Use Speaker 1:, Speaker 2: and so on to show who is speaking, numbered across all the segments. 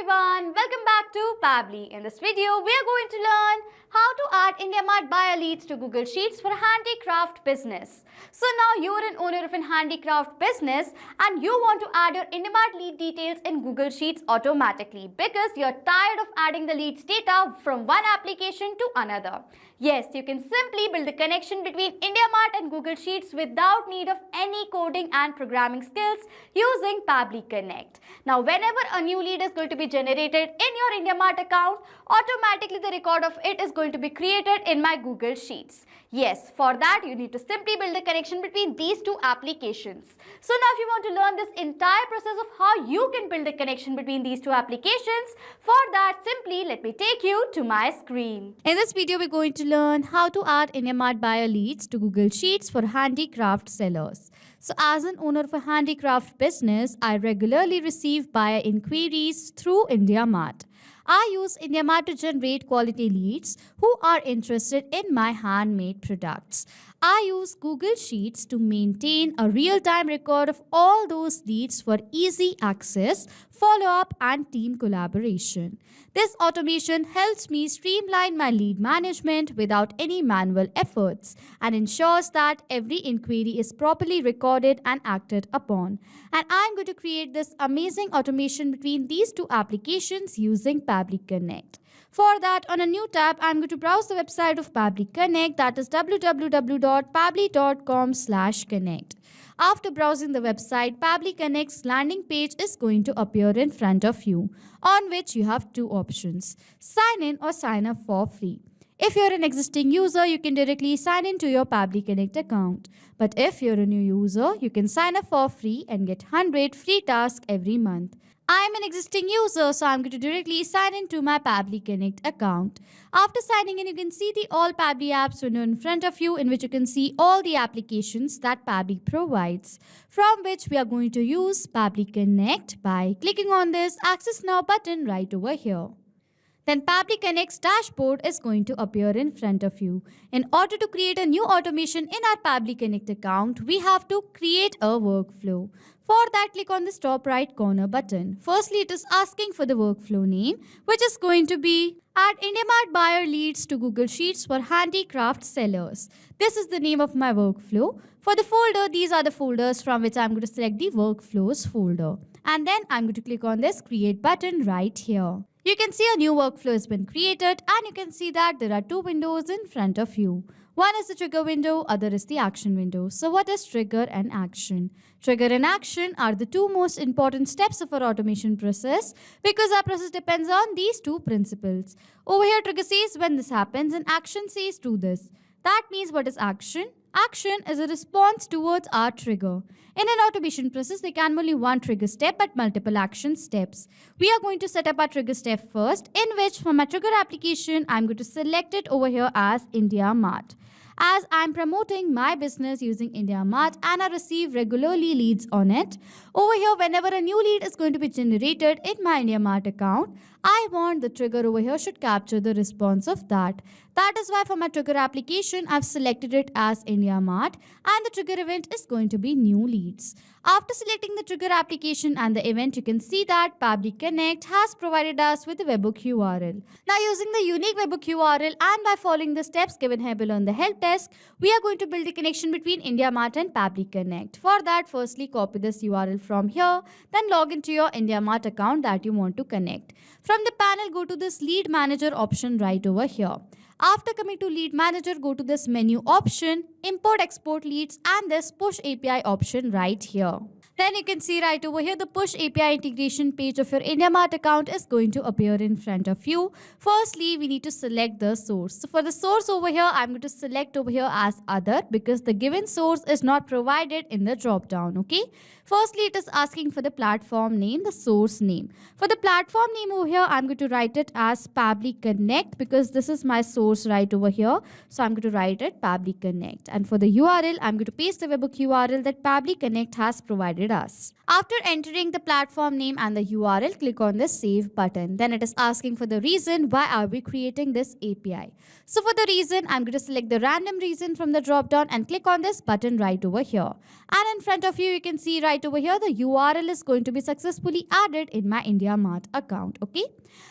Speaker 1: everyone, welcome back to Pabbly. In this video, we are going to learn how to add IndiaMART buyer leads to Google Sheets for a handicraft business. So now you're an owner of a handicraft business and you want to add your IndiaMART lead details in Google Sheets automatically because you're tired of adding the leads data from one application to another. Yes, you can simply build a connection between IndiaMART and Google Sheets without need of any coding and programming skills using Pabbly Connect. Now, whenever a new lead is going to be generated in your IndiaMART account, automatically the record of it is going to be created in my Google Sheets. Yes, for that you need to simply build a connection between these two applications. So now if you want to learn this entire process of how you can build a connection between these two applications, for that simply let me take you to my screen. In this video, we're going to learn how to add IndiaMART buyer leads to Google Sheets for handicraft sellers. So as an owner of a handicraft business, I regularly receive buyer inquiries through IndiaMART. I use IndiaMART to generate quality leads who are interested in my handmade products. I use Google Sheets to maintain a real-time record of all those leads for easy access, follow-up, and team collaboration. This automation helps me streamline my lead management without any manual efforts and ensures that every inquiry is properly recorded and acted upon. And I'm going to create this amazing automation between these two applications using Pabbly Connect. For that, on a new tab, I'm going to browse the website of Pabbly Connect, that is www.pabbly.com/connect. After browsing the website, Pabbly Connect's landing page is going to appear in front of you, on which you have two options: sign in or sign up for free. If you're an existing user, you can directly sign in to your Pabbly Connect account. But if you're a new user, you can sign up for free and get 100 free tasks every month. I'm an existing user, so I'm going to directly sign into my Pabbly Connect account. After signing in, you can see the All Pabbly Apps window in front of you, in which you can see all the applications that Pabbly provides, from which we are going to use Pabbly Connect by clicking on this Access Now button right over here. Then Pabbly Connect's dashboard is going to appear in front of you. In order to create a new automation in our Pabbly Connect account, we have to create a workflow. For that, click on this top right corner button. Firstly, it is asking for the workflow name, which is going to be Add IndiaMART buyer leads to Google Sheets for handicraft sellers. This is the name of my workflow. For the folder, these are the folders from which I'm going to select the workflows folder. And then I'm going to click on this create button right here. You can see a new workflow has been created and you can see that there are two windows in front of you. One is the trigger window, other is the action window. So what is trigger and action? Trigger and action are the two most important steps of our automation process because our process depends on these two principles. Over here, trigger says when this happens and action says do this. That means what is action? Action is a response towards our trigger. In an automation process, there can be only one trigger step but multiple action steps. We are going to set up our trigger step first, in which for my trigger application, I'm going to select it over here as IndiaMART. As I'm promoting my business using IndiaMART and I receive regularly leads on it, over here whenever a new lead is going to be generated in my IndiaMART account, I want the trigger over here should capture the response of that. That is why for my trigger application, I've selected it as IndiaMART and the trigger event is going to be new leads. After selecting the trigger application and the event, you can see that Pabbly Connect has provided us with a webhook URL. Now using the unique webhook URL and by following the steps given here below on the help desk, we are going to build a connection between IndiaMART and Pabbly Connect. For that, firstly copy this URL from here, then log into your IndiaMART account that you want to connect. From the panel, go to this lead manager option right over here. After coming to lead manager, go to this menu option, import export leads and this push API option right here. Then you can see right over here the push API integration page of your IndiaMART account is going to appear in front of you. Firstly, we need to select the source. So for the source over here, I'm going to select over here as other because the given source is not provided in the drop down. Okay. Firstly, it is asking for the platform name, the source name. For the platform name over here, I'm going to write it as Pabbly Connect because this is my source right over here. So I'm going to write it Pabbly Connect. And for the URL, I'm going to paste the webhook URL that Pabbly Connect has provided generated as. After entering the platform name and the URL, click on the Save button. Then it is asking for the reason why are we creating this API. So for the reason, I'm going to select the random reason from the drop down and click on this button right over here. And in front of you can see right over here the URL is going to be successfully added in my IndiaMART account. Okay.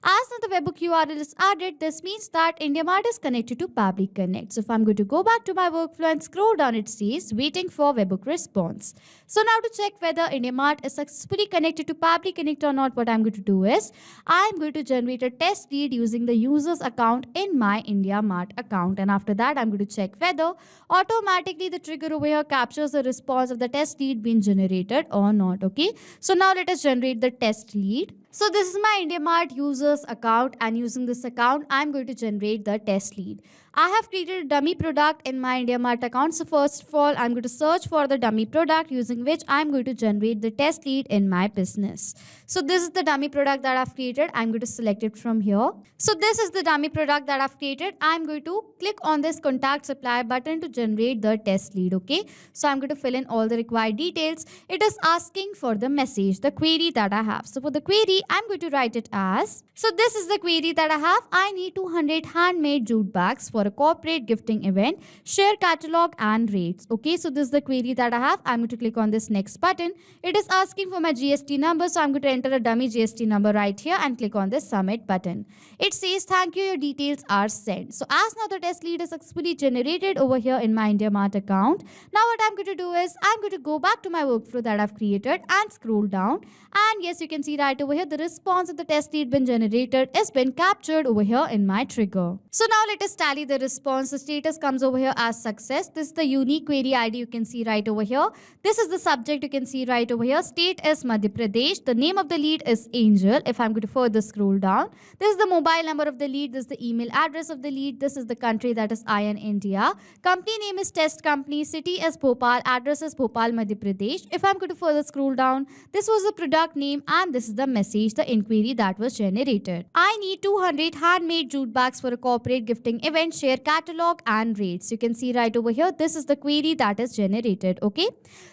Speaker 1: As now the webhook URL is added, this means that IndiaMART is connected to Pabbly Connect. So if I'm going to go back to my workflow and scroll down, it says waiting for webhook response. So now to check whether IndiaMART is successfully connected to Pabbly Connect or not, what I'm going to do is I'm going to generate a test lead using the user's account in my IndiaMART account. And after that, I'm going to check whether automatically the trigger over here captures the response of the test lead being generated or not. Okay. So now let us generate the test lead. So this is my IndiaMART users account, and using this account, I'm going to generate the test lead. I have created a dummy product in my IndiaMART account. So first of all, I'm going to search for the dummy product using which I'm going to generate the test lead in my business. So this is the dummy product that I've created. I'm going to select it from here. So this is the dummy product that I've created. I'm going to click on this contact supplier button to generate the test lead. Okay. So I'm going to fill in all the required details. It is asking for the message, the query that I have. So for the query, I'm going to write it as, so this is the query that I have. I need 200 handmade jute bags for a corporate gifting event, share catalog and rates. Okay, so this is the query that I have. I'm going to click on this next button. It is asking for my GST number. So I'm going to enter a dummy GST number right here and click on this submit button. It says, thank you, your details are sent. So as now the test lead is successfully generated over here in my IndiaMART account. Now what I'm going to do is I'm going to go back to my workflow that I've created and scroll down. And yes, you can see right over here, the response of the test lead been generated is been captured over here in my trigger. So now let us tally the response. The status comes over here as success. This is the unique query ID you can see right over here. This is the subject you can see right over here. State is Madhya Pradesh. The name of the lead is Angel. If I'm going to further scroll down, this is the mobile number of the lead. This is the email address of the lead. This is the country, that is IN India. Company name is Test Company. City is Bhopal. Address is Bhopal, Madhya Pradesh. If I'm going to further scroll down, this was the product name and this is the message, the inquiry that was generated. I need 200 handmade jute bags for a corporate gifting event, share catalog and rates. You can see right over here, this is the query that is generated. Okay.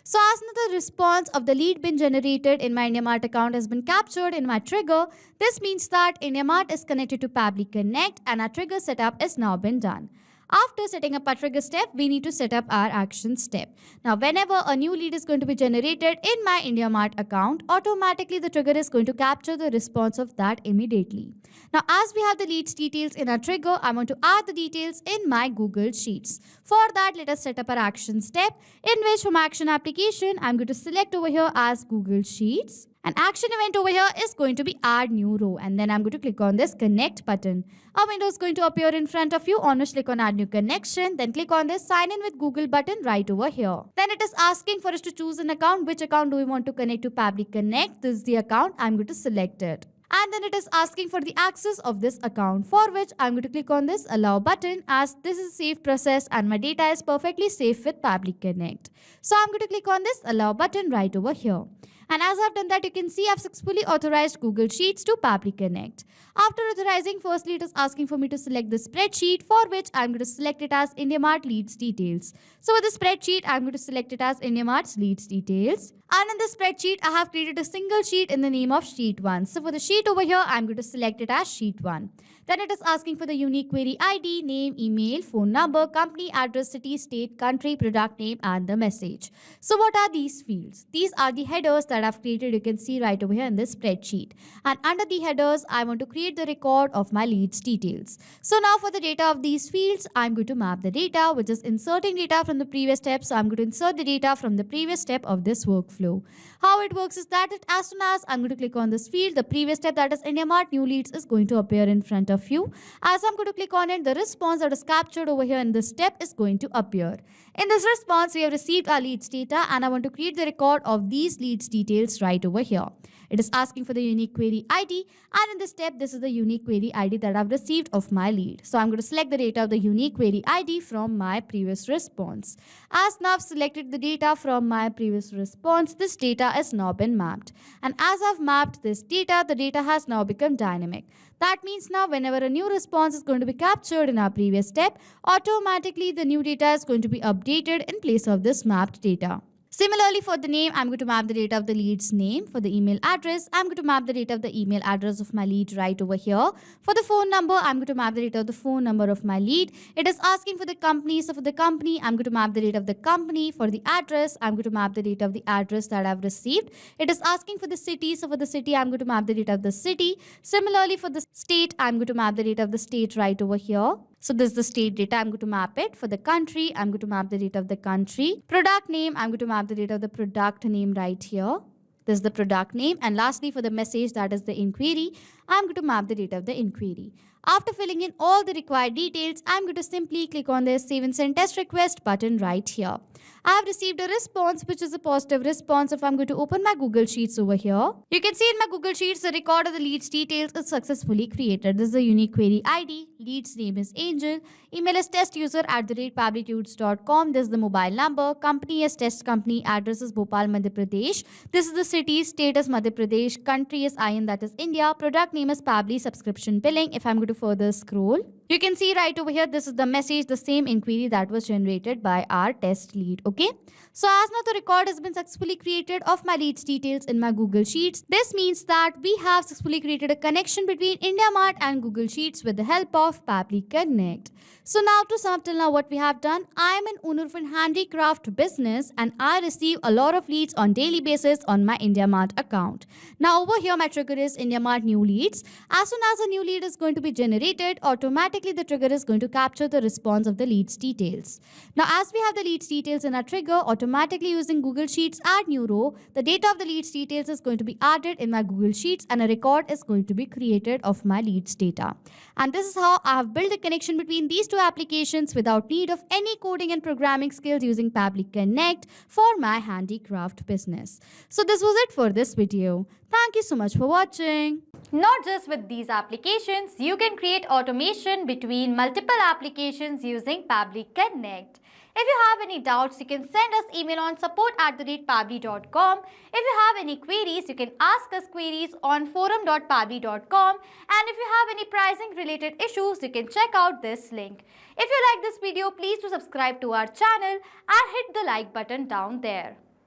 Speaker 1: So as now the response of the lead been generated in my IndiaMART account has been captured in my trigger, this means that IndiaMART is connected to Pabbly Connect and our trigger setup is now been done. After setting up our trigger step, we need to set up our action step. Now, whenever a new lead is going to be generated in my IndiaMART account, automatically the trigger is going to capture the response of that immediately. Now, as we have the leads details in our trigger, I want to add the details in my Google Sheets. For that, let us set up our action step, in which from action application, I'm going to select over here as Google Sheets. An action event over here is going to be add new row, and then I'm going to click on this connect button. A window is going to appear in front of you, on which click on add new connection, then click on this sign in with Google button right over here. Then it is asking for us to choose an account. Which account do we want to connect to Pabbly Connect? This is the account. I'm going to select it. And then it is asking for the access of this account, for which I'm going to click on this allow button, as this is a safe process and my data is perfectly safe with Pabbly Connect. So I'm going to click on this allow button right over here. And as I've done that, you can see I've successfully authorized Google Sheets to Pabbly Connect. After authorizing, firstly it is asking for me to select the spreadsheet, for which I'm going to select it as IndiaMART Leads Details. So with the spreadsheet, I'm going to select it as IndiaMART's Leads Details. And in the spreadsheet, I have created a single sheet in the name of Sheet 1. So for the sheet over here, I'm going to select it as Sheet 1. Then it is asking for the unique query ID, name, email, phone number, company address, city, state, country, product name, and the message. So what are these fields? These are the headers that I've created. You can see right over here in this spreadsheet. And under the headers, I want to create the record of my leads details. So now for the data of these fields, I'm going to map the data, which is inserting data from the previous step. So I'm going to insert the data from the previous step of this workflow. How it works is that as soon as I'm going to click on this field, the previous step, that is IndiaMART new leads, is going to appear in front of you. As I'm going to click on it, the response that is captured over here in this step is going to appear. In this response, we have received our leads data, and I want to create the record of these leads details right over here. It is asking for the unique query ID, and in this step, this is the unique query ID that I've received of my lead. So I'm going to select the data of the unique query ID from my previous response. As now I've selected the data from my previous response, this data has now been mapped. And as I've mapped this data, the data has now become dynamic. That means now whenever a new response is going to be captured in our previous step, automatically the new data is going to be updated in place of this mapped data. Similarly, for the name, I'm going to map the data of the lead's name. For the email address, I'm going to map the data of the email address of my lead right over here. For the phone number, I'm going to map the data of the phone number of my lead. It is asking for the company, so for the company, I'm going to map the data of the company. For the address, I'm going to map the data of the address that I've received. It is asking for the city, so for the city, I'm going to map the data of the city. Similarly, for the state, I'm going to map the data of the state right over here. So this is the state data. I'm going to map it. For the country, I'm going to map the data of the country. Product name, I'm going to map the data of the product name right here. This is the product name. And lastly, for the message, that is the inquiry, I'm going to map the data of the inquiry. After filling in all the required details, I'm going to simply click on the Save and Send Test Request button right here. I have received a response, which is a positive response. If I'm going to open my Google Sheets over here, you can see in my Google Sheets, the record of the lead's details is successfully created. This is the unique query ID. Lead's name is Angel. Email is testuser@pabblytudes.com. This is the mobile number. Company is Test Company. Address is Bhopal, Madhya Pradesh. This is the city. State is Madhya Pradesh. Country is IN, that is India. Product name is Pabbly Subscription Billing. If I'm going to further scroll, you can see right over here, this is the message, the same inquiry that was generated by our test lead. Okay. So as now the record has been successfully created of my leads details in my Google Sheets. This means that we have successfully created a connection between IndiaMART and Google Sheets with the help of Pabbly Connect. So now to sum up till now what we have done, I am an owner of a handicraft business and I receive a lot of leads on daily basis on my IndiaMART account. Now over here my trigger is IndiaMART new leads. As soon as a new lead is going to be generated, automatically the trigger is going to capture the response of the leads details. Now as we have the leads details in our trigger, automatically using Google Sheets add new row, the data of the leads details is going to be added in my Google Sheets and a record is going to be created of my leads data. And this is how I have built a connection between these two applications without need of any coding and programming skills using Pabbly Connect for my handicraft business. So this was it for this video. Thank you so much for watching. Not just with these applications, you can create automation between multiple applications using Pabbly Connect. If you have any doubts, you can send us email on support@pabbly.com. If you have any queries, you can ask us queries on forum.pabbly.com. And if you have any pricing related issues, you can check out this link. If you like this video, please do subscribe to our channel and hit the like button down there.